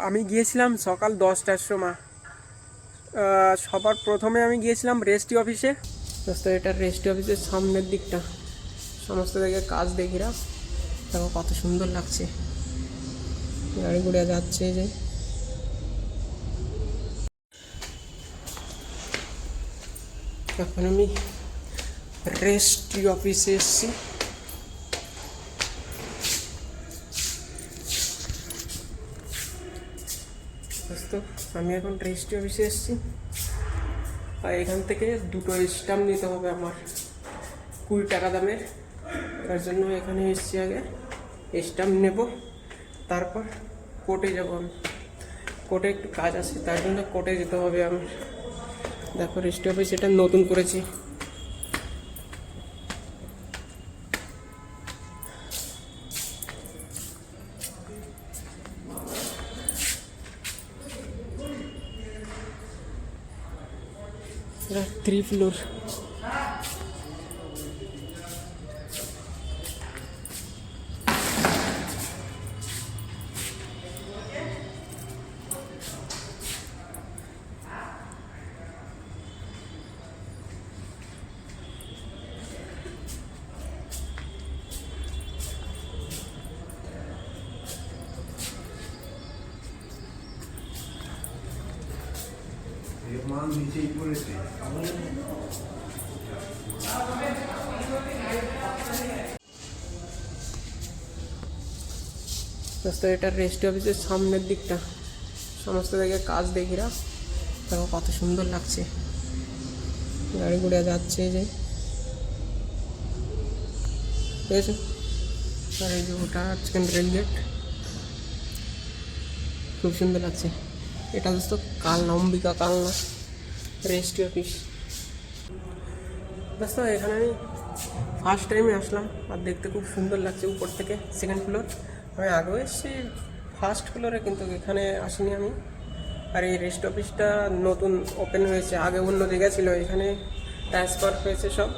আমি গিয়েছিলাম সকাল 10টার সময়। সবার প্রথমে আমি গিয়েছিলাম রেজিস্ট্রি অফিসে। দোস্ত, এটা রেজিস্ট্রি অফিসের সামনের দিকটা, সমস্ত জায়গায় কাজ দেখিরা। দেখো কত সুন্দর লাগছে, গাড়ি ঘুরে যাচ্ছে যে। এখন আমি রেজিস্ট্রি অফিসে এসেছি। দোস্ত, আমি এখন রেজিস্ট্রি অফিসে এসেছি, আর এখান থেকে দুটো স্ট্যাম্প নিতে হবে আমার 20 টাকা দামের। তার জন্য এখানে এসেছি, আগে স্ট্যাম্প নেব, তারপর কোর্টে যাব। আমি কোর্টে একটু কাজ আছে, তার জন্য কোর্টে যেতে হবে আমার। দেখো রেজিস্ট্রি অফিস এটা নতুন করেছি। এটা 3 ফ্লোর। মান নিচেই পড়েছে। দোস্ত, এটা রেজিস্ট্রি অফিসের সামনের দিকটা, সমস্ত জায়গায় কাজ দেখিরা। দেখো কত সুন্দর লাগছে, গাড়ি ঘুরে যাচ্ছে যে, ঠিক আছে। আর এই যে ওটা আজকের রেল গেট, খুব সুন্দর লাগছে। এটা দোস্ত কালনা, অম্বিকা কালনা রেজিস্ট্রি অফিস। দোস্ত, এখানে আমি ফার্স্ট টাইমে আসলাম, আর দেখতে খুব সুন্দর লাগছে উপর থেকে। সেকেন্ড ফ্লোর, আমি আগেও এসেছি ফার্স্ট ফ্লোরে, কিন্তু এখানে আসিনি আমি। আর এই রেজিস্ট্রি অফিসটা নতুন ওপেন হয়েছে, আগে অন্য জায়গায় ছিল, এখানে ট্রান্সফার হয়েছে সব,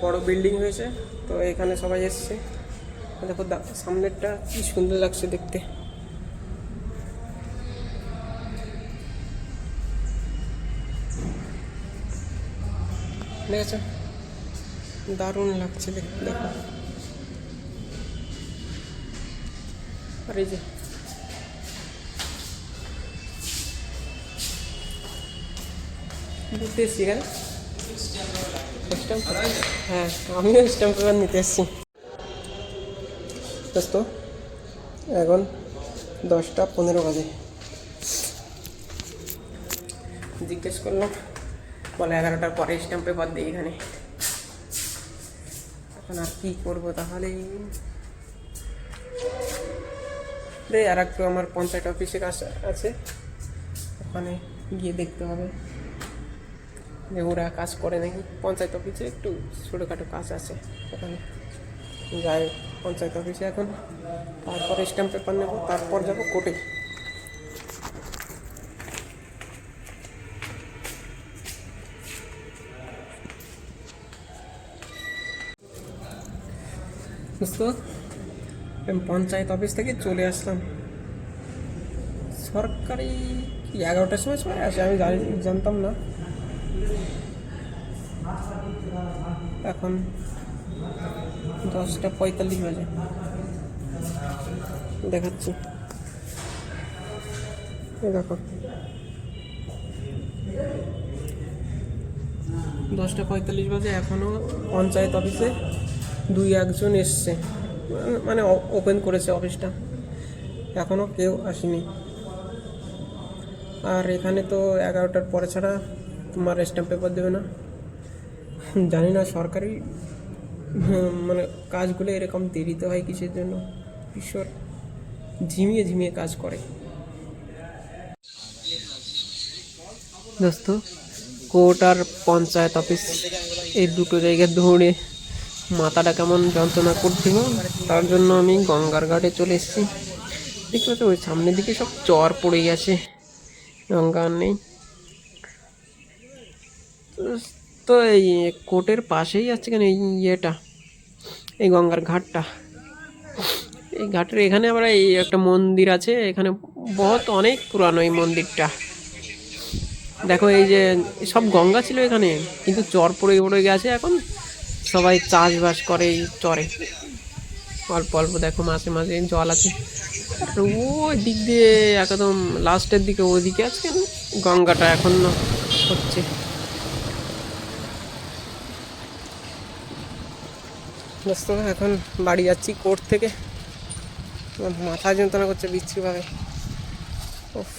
বড় বিল্ডিং হয়েছে, তো এখানে সবাই এসছে। দেখো সামনেরটা কি সুন্দর লাগছে দেখতে। ঠিক আছে, দারুণ লাগছে দেখতে। দেখো, আর এই যে ঘুরতে এসছি এখানে স্ট্যাম্প। হ্যাঁ, আমিও স্ট্যাম্প পেপার নিতে এসেছি। দোস্ত, এখন 10টা 15 বাজে। জিজ্ঞেস করলাম, বলে 11টার পরে স্ট্যাম্প পেপার দিই এখানে। এখন আর কী করবো তাহলে, রে আর একটু আমার পঞ্চায়েত অফিসে কাজ আছে, ওখানে গিয়ে দেখতে হবে যে ওরা কাজ করে নাকি। পঞ্চায়েত অফিসে একটু ছোটোখাটো কাজ আছে, ওখানে যাই পঞ্চায়েত অফিসে এখন। তারপর স্ট্যাম্প পেপার নেব, তারপর যাব কোর্টে। বুঝতো, আমি পঞ্চায়েত অফিস থেকে চলে আসলাম। সরকারি 11টার সময় চলে আসে, আমি জানতাম না। এখন 10টা 45 বাজে, দেখাচ্ছি। দেখো 10টা 45 বাজে, এখনও পঞ্চায়েত অফিসে 2-1জন এসছে, মানে ওপেন করেছে অফিসটা, এখনও কেউ আসেনি। আর এখানে তো 11টার পরে ছাড়া তোমার স্ট্যাম্প পেপার দেবে না। জানি না সরকারি মানে কাজগুলো এরকম দেরিতে হয় কিসের জন্য, ঈশ্বর ঝিমিয়ে ঝিমিয়ে কাজ করে। দোস্ত, কোর্ট আর পঞ্চায়েত অফিস এই দুটো জায়গায় দৌড়ে মাথাটা কেমন যন্ত্রণা করছিল, তার জন্য আমি গঙ্গার ঘাটে চলে এসেছি। দেখতে পাচ্ছি ওই সামনের দিকে সব চর পড়ে গেছে, গঙ্গা আর নেই। তো এই কোর্টের পাশেই আছে কেন এই ইয়েটা, এই গঙ্গার ঘাটটা, এই ঘাটের এখানে আবার এই একটা মন্দির আছে, এখানে অনেক পুরানো এই মন্দিরটা। দেখো এই যে সব গঙ্গা ছিল এখানে, কিন্তু চর পড়ে পড়ে গেছে এখন, সবাই চাষবাস করে এই চরে। অল্প অল্প দেখো মাঝে মাঝে জল আছে। আর ওই দিক দিয়ে একদম লাস্টের দিকে ওইদিকে আছে গঙ্গাটা এখন হচ্ছে। দোস্ত এখন বাড়ি যাচ্ছি কোর্ট থেকে, আমার মাথা যন্ত্রণা করছে বিচ্ছিরিভাবে। উফ।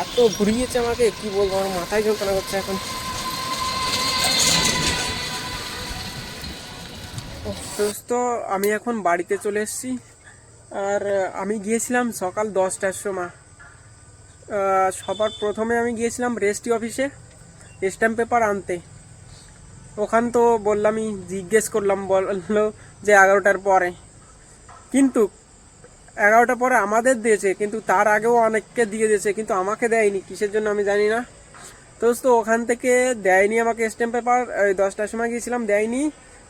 এত ঘুরিয়েছে আমাকে, কি বলবো, আমার মাথায় যন্ত্রণা করছে এখন। দোস্ত আমি এখন বাড়িতে চলে এসেছি। আর আমি গিয়েছিলাম সকাল 10টার সময়। সবার প্রথমে আমি গিয়েছিলাম রেজিস্ট্রি অফিসে স্ট্যাম্প পেপার আনতে। ওখান তো বললামই, জিজ্ঞেস করলাম, বললো যে 11টার পরে। কিন্তু 11টার পরে আমাদের দিয়েছে, কিন্তু তার আগেও অনেককে দিয়ে দিয়েছে, কিন্তু আমাকে দেয়নি, কিসের জন্য আমি জানি না। তো ওখান থেকে দেয়নি আমাকে স্ট্যাম্প পেপার। 10টার সময় গিয়েছিলাম, দেয়নি।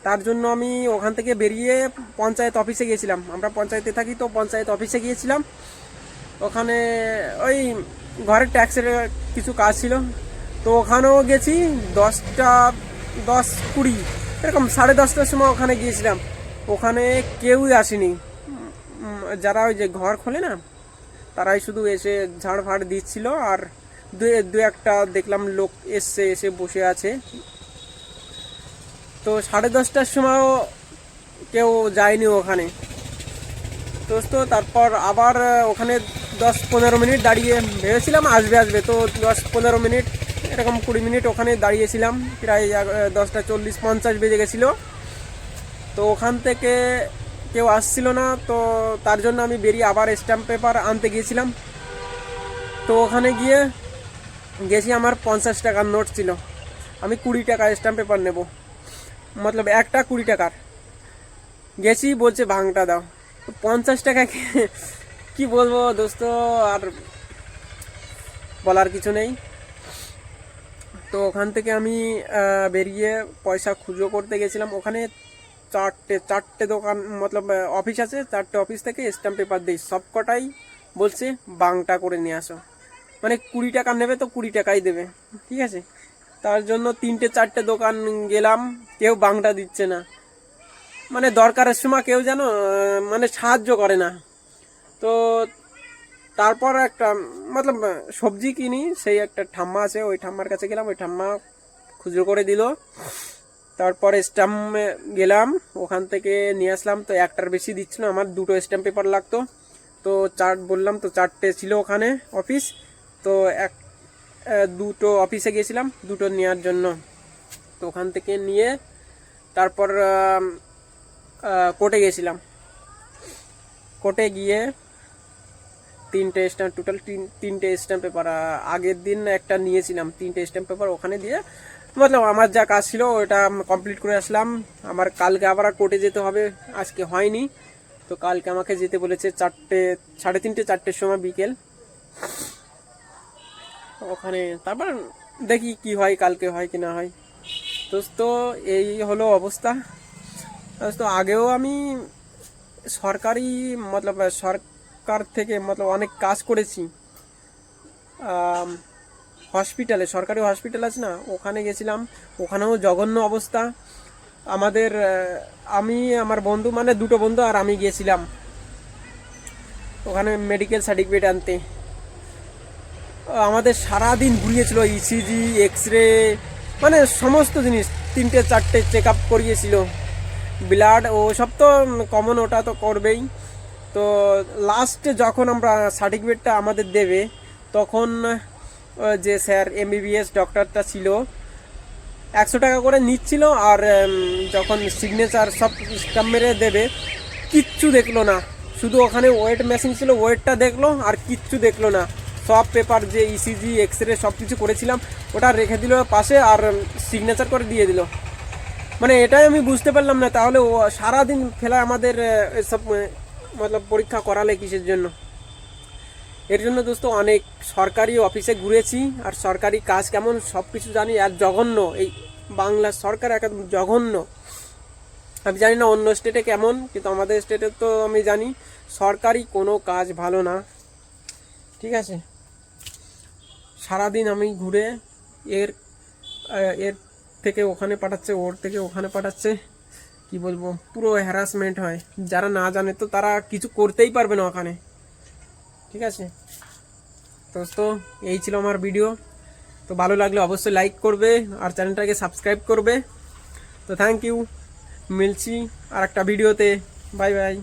তার জন্য আমি ওখান থেকে বেরিয়ে পঞ্চায়েত অফিসে গিয়েছিলাম, আমরা পঞ্চায়েতে থাকি, তো পঞ্চায়েত অফিসে গিয়েছিলাম। ওখানে ওই ঘরের ট্যাক্সের কিছু কাজ ছিল, তো ওখানেও গেছি। 10:20 এরকম 10:30টার সময় ওখানে গিয়েছিলাম। ওখানে কেউই আসেনি, যারা ওই যে ঘর খোলে না, তারাই শুধু এসে ঝাড় ফাড় দিচ্ছিল। আর দু একটা দেখলাম লোক এসে বসে আছে। তো 10:30টার সময়ও কেউ যায়নি ওখানে। তারপর আবার ওখানে 10-15 মিনিট দাঁড়িয়ে, ভেবেছিলাম আসবে, তো 10-15 মিনিট এরকম 20 মিনিট ওখানে দাঁড়িয়েছিলাম, প্রায় 10:40-50 বেজে গেছিলো। তো ওখান থেকে কেউ আসছিল না, তো তার জন্য আমি বেরিয়ে আবার স্ট্যাম্প পেপার আনতে গিয়েছিলাম। তো ওখানে গেছি, আমার 50 টাকার নোট ছিল, আমি 20 টাকা স্ট্যাম্প পেপার নেব, মতলব একটা 20 টাকার। গেছি, বলছে ভাঙটা দাও। 50 টাকা কি বলবো দোস্ত, আর বলার কিছু নেই। তো ওখান থেকে আমি বেরিয়ে পয়সা খুচরো করতে গেছিলাম। ওখানে চারটে দোকান, মতলব অফিস আছে, 4টে অফিস থেকে স্ট্যাম্প পেপার দিই, সব কটাই বলছে বাংটা করে নিয়ে আসো, মানে 20 টাকা নেবে তো 20 টাকাই দেবে, ঠিক আছে। তার জন্য 3-4টে দোকান গেলাম, কেউ বাংটা দিচ্ছে না, মানে দরকারের সময় কেউ যেন মানে সাহায্য করে না। তো তারপর একটা মতলব সবজি কিনি, সেই একটা ঠাম্মা আছে, ওই ঠাম্মার কাছে গেলাম, ওই ঠাম্মা খুচরো করে দিল। তারপরে স্ট্যাম্পে গেলাম, ওখান থেকে নিয়ে আসলাম। তো একটার বেশি দিচ্ছিল, আমার 2টো স্ট্যাম্প পেপার লাগতো। তো বললাম, তো 4টে ছিল ওখানে অফিস। তো 2টো অফিসে গিয়েছিলাম 2টো নেওয়ার জন্য। তো ওখান থেকে নিয়ে তারপর কোর্টে গেছিলাম। কোর্টে গিয়ে 3টে স্ট্যাম্প, টোটাল 3টে স্ট্যাম্প পেপার। আগের দিন একটা নিয়েছিলাম, 3টে স্ট্যাম্প পেপার ওখানে দিয়ে, মতলব আমার যা কাজ ছিল ওটা কমপ্লিট করে আসলাম। আমার কালকে আবার কোর্টে যেতে হবে, আজকে হয়নি। তো কালকে আমাকে যেতে বলেছে 3:30-4টের সময় বিকেল ওখানে। তারপর দেখি কি হয়, কালকে হয় কি না হয়। দোস্ত এই হলো অবস্থা। দোস্ত আগেও আমি সরকারি, মতলব সরকার থেকে মতলব অনেক কাজ করেছি। হসপিটালে, সরকারি হসপিটাল আছে না, ওখানে গেছিলাম, ওখানেও জঘন্য অবস্থা। আমি আমার বন্ধু, মানে 2টো বন্ধু আর আমি গিয়েছিলাম ওখানে মেডিকেল সার্টিফিকেট আনতে। আমাদের সারাদিন ঘুরিয়েছিল, ইসিজি, এক্স-রে, মানে সমস্ত জিনিস, 3-4টে চেক আপ করিয়েছিল, ব্লাড ও সব তো কমন, ওটা তো করবেই। তো লাস্টে যখন আমরা সার্টিফিকেটটা আমাদের দেবে, তখন যে স্যার MBBS ডক্টরটা ছিল 100 টাকা করে নিচ্ছিল। আর যখন সিগনেচার সব স্ট্যাম্প মেরে দেবে, কিচ্ছু দেখলো না, শুধু ওখানে ওয়েট মেশিন ছিল, ওয়েটটা দেখলো আর কিচ্ছু দেখলো না। সব পেপার যে ইসিজি, এক্স-রে সব কিছু করেছিলাম ওটা রেখে দিল পাশে, আর সিগনেচার করে দিয়ে দিল। মানে এটাই আমি বুঝতে পারলাম না, তাহলে ও সারাদিন ফেলা আমাদের সব মতলব পরীক্ষা করালে কিসের জন্য। এর জন্য দোস্ত অনেক সরকারি অফিসে ঘুরেছি, আর সরকারি কাজ কেমন সব কিছু জানি। আর জঘন্য এই বাংলার সরকার একদম জঘন্য। আমি জানি না অন্য স্টেটে কেমন, কিন্তু আমাদের স্টেটে তো আমি জানি সরকারি কোনো কাজ ভালো না। ঠিক আছে, সারাদিন আমি ঘুরে এর এর থেকে ওখানে পাঠাচ্ছে, ওর থেকে ওখানে পাঠাচ্ছে, কি বলবো, পুরো হ্যারাসমেন্ট হয়। যারা না জানে তো তারা কিছু করতেই পারবে না ওখানে। ঠিক আছে দোস্ত, এই ছিল আমার ভিডিও। তো ভালো লাগলে অবশ্যই লাইক করবে আর চ্যানেলটাকে সাবস্ক্রাইব করবে। তো থ্যাংক ইউ, মিলছি আর একটা ভিডিওতে। Bye bye.